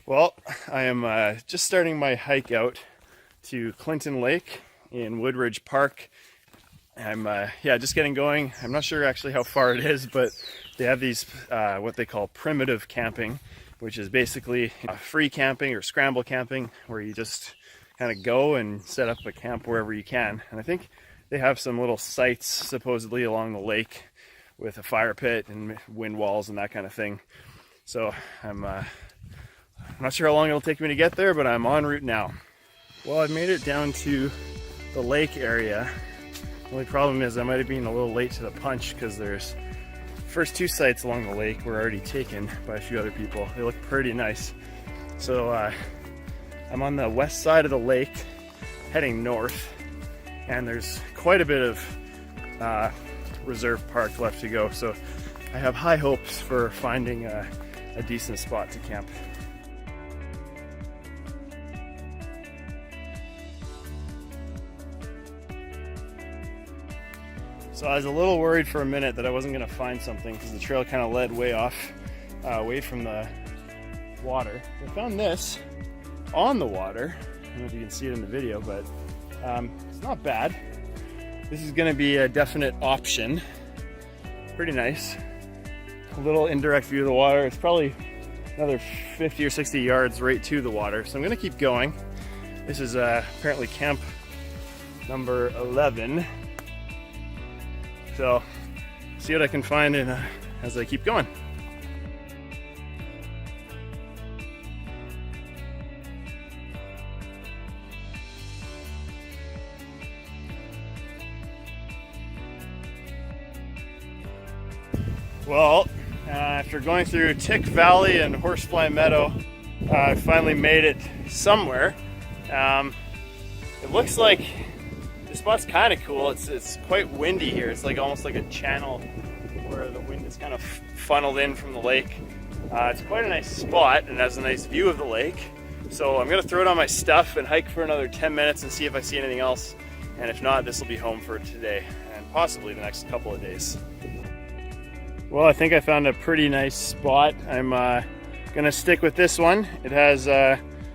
Well, I am just starting my hike out to Clinton Lake in Woodridge Park. I'm just getting going. I'm not sure actually how far it is, but they have these what they call primitive camping, which is basically free camping or scramble camping, where you just kind of go and set up a camp wherever you can. And I think they have some little sites supposedly along the lake with a fire pit and wind walls and that kind of thing. So I'm not sure how long it'll take me to get there, but I'm en route now. Well, I've made it down to the lake area. The only problem is I might have been a little late to the punch because there's first two sites along the lake were already taken by a few other people. They look pretty nice. So I'm on the west side of the lake heading north, and there's quite a bit of reserve park left to go. So I have high hopes for finding a decent spot to camp. So I was a little worried for a minute that I wasn't going to find something because the trail kind of led way off, away from the water. I found this on the water. I don't know if you can see it in the video, but it's not bad. This is going to be a definite option. Pretty nice. A little indirect view of the water. It's probably another 50 or 60 yards right to the water. So I'm going to keep going. This is apparently camp number 11. So, see what I can find as I keep going. Well, after going through Tick Valley and Horsefly Meadow, I finally made it somewhere. It looks like this spot's kind of cool. It's quite windy here. It's like almost like a channel where the wind is kind of funneled in from the lake. It's quite a nice spot and has a nice view of the lake. So I'm gonna throw down my stuff and hike for another 10 minutes and see if I see anything else. And if not, this will be home for today and possibly the next couple of days. Well, I think I found a pretty nice spot. I'm gonna stick with this one. It has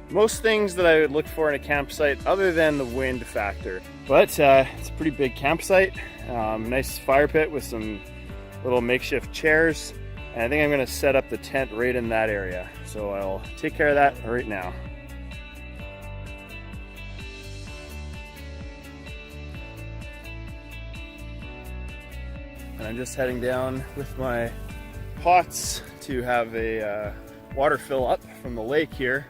most things that I would look for in a campsite other than the wind factor. But it's a pretty big campsite. Nice fire pit with some little makeshift chairs. And I think I'm gonna set up the tent right in that area. So I'll take care of that right now. And I'm just heading down with my pots to have a water fill up from the lake here.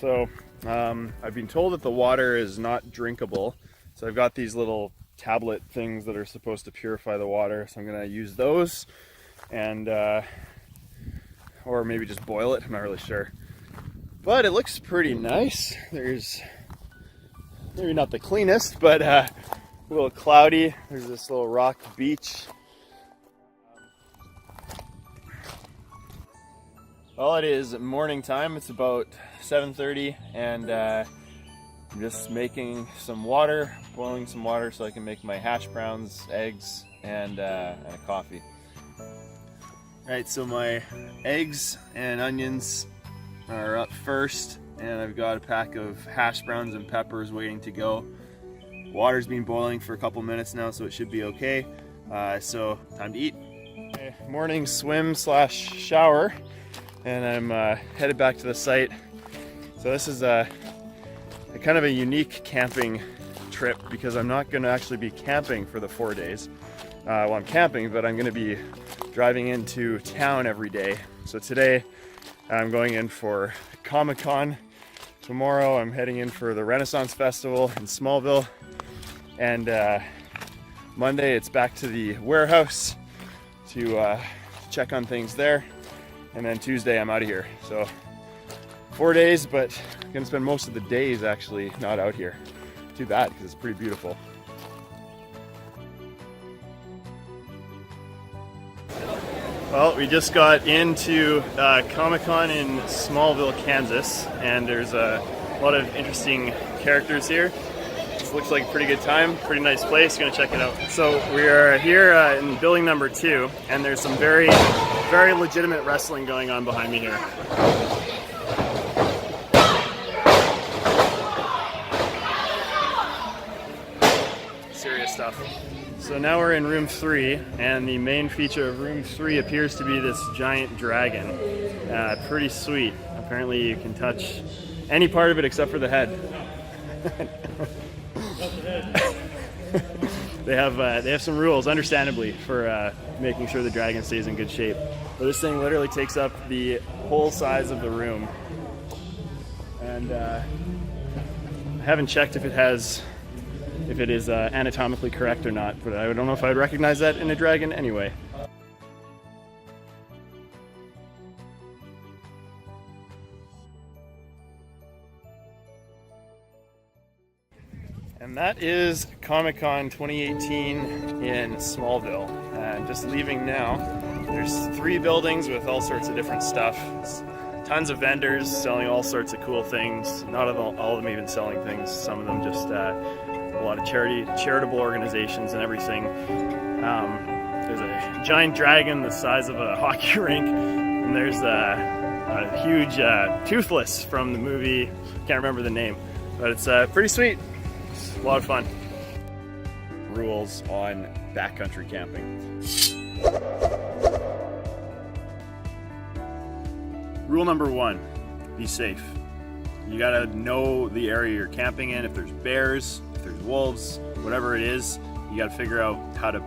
So I've been told that the water is not drinkable. So I've got these little tablet things that are supposed to purify the water. So I'm gonna use those and, or maybe just boil it, I'm not really sure. But it looks pretty nice. There's maybe not the cleanest, but a little cloudy. There's this little rock beach. Well, it is morning time. It's about 7:30 and I'm just making some water, boiling some water so I can make my hash browns, eggs, and a coffee. Alright, so my eggs and onions are up first, and I've got a pack of hash browns and peppers waiting to go. Water's been boiling for a couple minutes now, so it should be okay. So time to eat. Okay, morning swim / shower, and I'm headed back to the site. So this is a kind of a unique camping trip because I'm not going to actually be camping for the 4 days. Well, I'm camping, but I'm going to be driving into town every day. So today I'm going in for ComicCon. Tomorrow I'm heading in for the Renaissance Festival in Smallville. And Monday it's back to the warehouse to check on things there. And then Tuesday I'm out of here. So 4 days, but I'm gonna spend most of the days actually not out here. Too bad, because it's pretty beautiful. Well, we just got into ComicCon in Smallville, Kansas, and there's a lot of interesting characters here. This looks like a pretty good time, pretty nice place, gonna check it out. So we are here in building number 2, and there's some very legitimate wrestling going on behind me here. stuff. So now we're in room 3, and the main feature of room 3 appears to be this giant dragon. Pretty sweet. Apparently you can touch any part of it except for the head. They have some rules, understandably, for making sure the dragon stays in good shape. But this thing literally takes up the whole size of the room. And I haven't checked if it is anatomically correct or not, but I don't know if I would recognize that in a dragon anyway. And that is ComicCon 2018 in Smallville. I'm just leaving now. There's 3 buildings with all sorts of different stuff. Tons of vendors selling all sorts of cool things. Not all of them even selling things. Some of them just a lot of charitable organizations and everything. There's a giant dragon the size of a hockey rink, and there's a huge Toothless from the movie. Can't remember the name, but it's pretty sweet. It's a lot of fun. Rules on backcountry camping. Rule number 1, be safe. You gotta know the area you're camping in. If there's bears, if there's wolves, whatever it is, you gotta figure out how to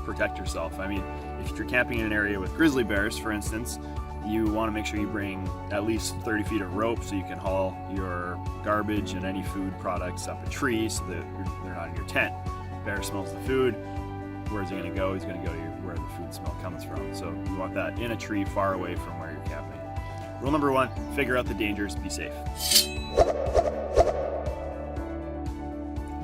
protect yourself. I mean, if you're camping in an area with grizzly bears, for instance, you wanna make sure you bring at least 30 feet of rope so you can haul your garbage and any food products up a tree so that they're not in your tent. Bear smells the food. Where's he gonna go? He's gonna go to where the food smell comes from. So you want that in a tree far away from where you're camping. Rule number 1, figure out the dangers, be safe.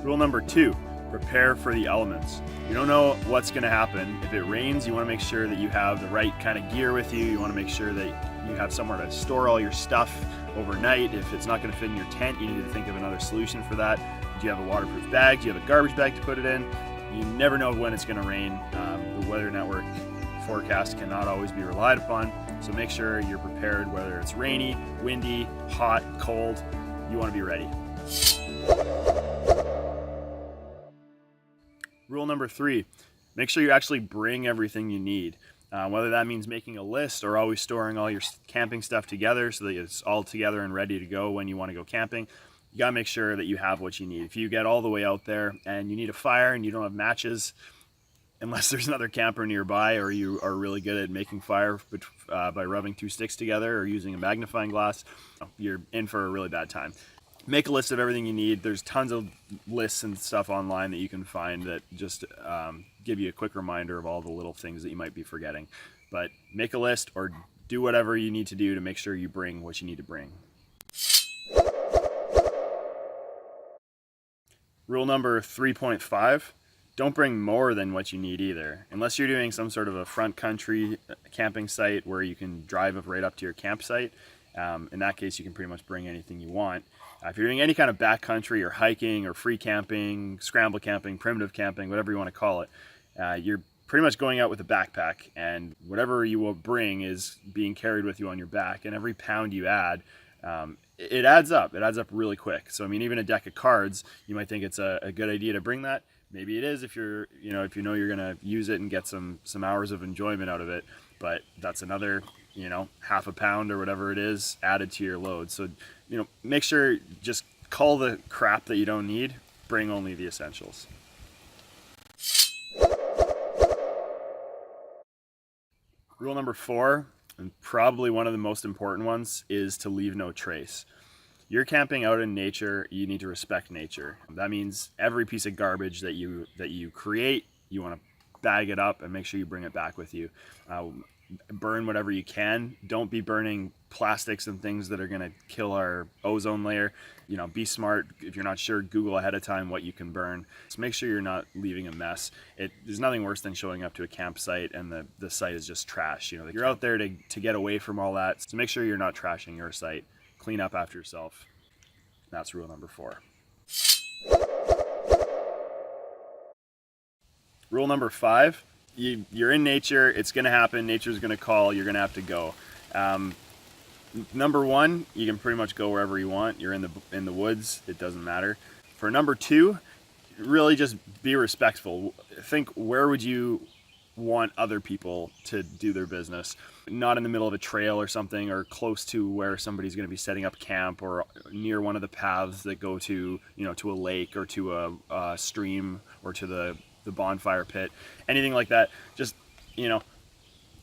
Rule number 2, prepare for the elements. You don't know what's gonna happen. If it rains, you wanna make sure that you have the right kind of gear with you. You wanna make sure that you have somewhere to store all your stuff overnight. If it's not gonna fit in your tent, you need to think of another solution for that. Do you have a waterproof bag? Do you have a garbage bag to put it in? You never know when it's gonna rain. The Weather Network forecast cannot always be relied upon, so make sure you're prepared whether it's rainy, windy, hot, cold. You want to be ready. Rule number 3, make sure you actually bring everything you need. Whether that means making a list or always storing all your camping stuff together so that it's all together and ready to go when you want to go camping. You gotta make sure that you have what you need. If you get all the way out there and you need a fire and you don't have matches, unless there's another camper nearby or you are really good at making fire by rubbing 2 sticks together or using a magnifying glass, you're in for a really bad time. Make a list of everything you need. There's tons of lists and stuff online that you can find that just give you a quick reminder of all the little things that you might be forgetting. But make a list or do whatever you need to do to make sure you bring what you need to bring. Rule number 3.5. Don't bring more than what you need either. Unless you're doing some sort of a front country camping site where you can drive right up to your campsite. In that case, you can pretty much bring anything you want. If you're doing any kind of backcountry or hiking or free camping, scramble camping, primitive camping, whatever you want to call it, you're pretty much going out with a backpack, and whatever you will bring is being carried with you on your back, and every pound you add, it adds up. It adds up really quick. So I mean, even a deck of cards, you might think it's a good idea to bring that. Maybe it is if you know you're gonna use it and get some hours of enjoyment out of it, but that's another, half a pound or whatever it is added to your load. So, make sure, just cull the crap that you don't need, bring only the essentials. Rule number 4, and probably one of the most important ones, is to leave no trace. You're camping out in nature, you need to respect nature. That means every piece of garbage that you create, you want to bag it up and make sure you bring it back with you. Burn whatever you can. Don't be burning plastics and things that are going to kill our ozone layer. Be smart. If you're not sure, Google ahead of time what you can burn. So make sure you're not leaving a mess. There's nothing worse than showing up to a campsite and the site is just trash. You're out there to get away from all that. So make sure you're not trashing your site. Clean up after yourself. That's rule number 4. Rule number 5, you're in nature, it's going to happen, nature's going to call, you're going to have to go. Number 1, you can pretty much go wherever you want. You're in the woods, it doesn't matter. For number 2, really just be respectful. Think, where would you want other people to do their business? Not in the middle of a trail or something, or close to where somebody's going to be setting up camp, or near one of the paths that go to, you know, to a lake or to a stream or to the bonfire pit, anything like that. Just, you know,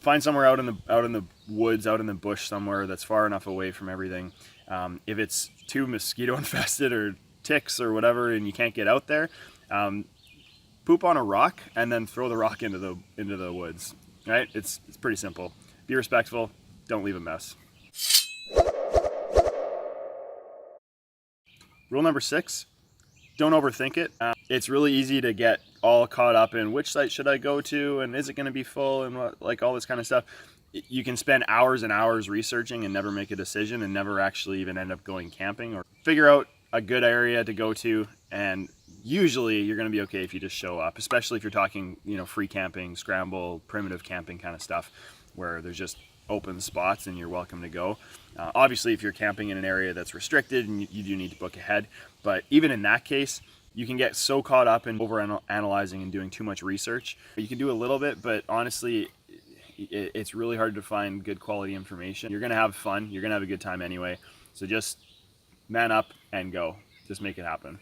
find somewhere out in the woods, out in the bush somewhere that's far enough away from everything. If it's too mosquito infested or ticks or whatever and you can't get out there, poop on a rock and then throw the rock into the woods. Right? It's pretty simple. Be respectful. Don't leave a mess. Rule number 6, don't overthink it. It's really easy to get all caught up in which site should I go to, and is it going to be full, and what, like all this kind of stuff. You can spend hours and hours researching and never make a decision, and never actually even end up going camping or figure out a good area to go to. And usually you're going to be okay if you just show up, especially if you're talking, you know, free camping, scramble, primitive camping kind of stuff, where there's just open spots and you're welcome to go. Obviously, if you're camping in an area that's restricted, and you do need to book ahead, but even in that case, you can get so caught up in over-analyzing and doing too much research. You can do a little bit, but honestly, it's really hard to find good quality information. You're going to have fun. You're going to have a good time anyway. So just man up and go. Just make it happen.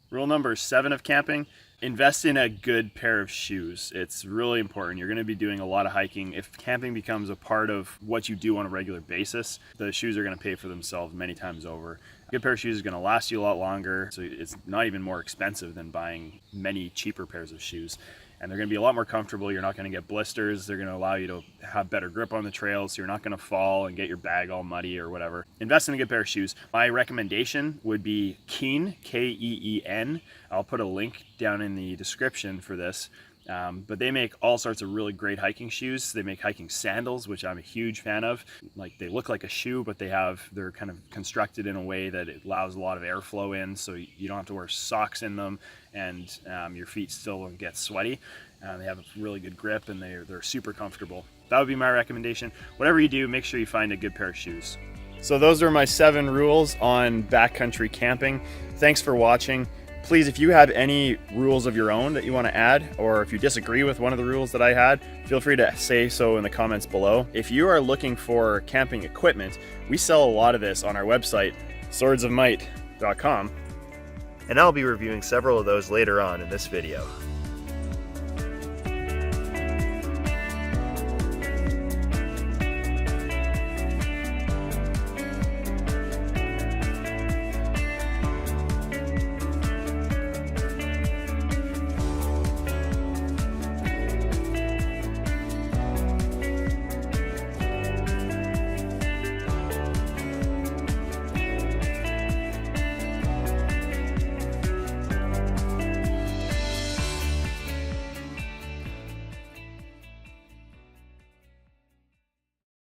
Rule number 7 of camping: invest in a good pair of shoes. It's really important. You're going to be doing a lot of hiking. If camping becomes a part of what you do on a regular basis, the shoes are going to pay for themselves many times over. A good pair of shoes is going to last you a lot longer, so it's not even more expensive than buying many cheaper pairs of shoes. And they're going to be a lot more comfortable. You're not going to get blisters. They're going to allow you to have better grip on the trails, so you're not going to fall and get your bag all muddy or whatever. Invest in a good pair of shoes. My recommendation would be Keen, K-E-E-N. I'll put a link down in the description for this. But they make all sorts of really great hiking shoes. They make hiking sandals, which I'm a huge fan of. Like, they look like a shoe, but they're kind of constructed in a way that it allows a lot of airflow in, so you don't have to wear socks in them, and your feet still won't get sweaty. They have a really good grip, and they're super comfortable. That would be my recommendation. Whatever you do, make sure you find a good pair of shoes. So those are my 7 rules on backcountry camping. Thanks for watching. Please, if you have any rules of your own that you want to add, or if you disagree with one of the rules that I had, feel free to say so in the comments below. If you are looking for camping equipment, we sell a lot of this on our website, swordsofmight.com, and I'll be reviewing several of those later on in this video.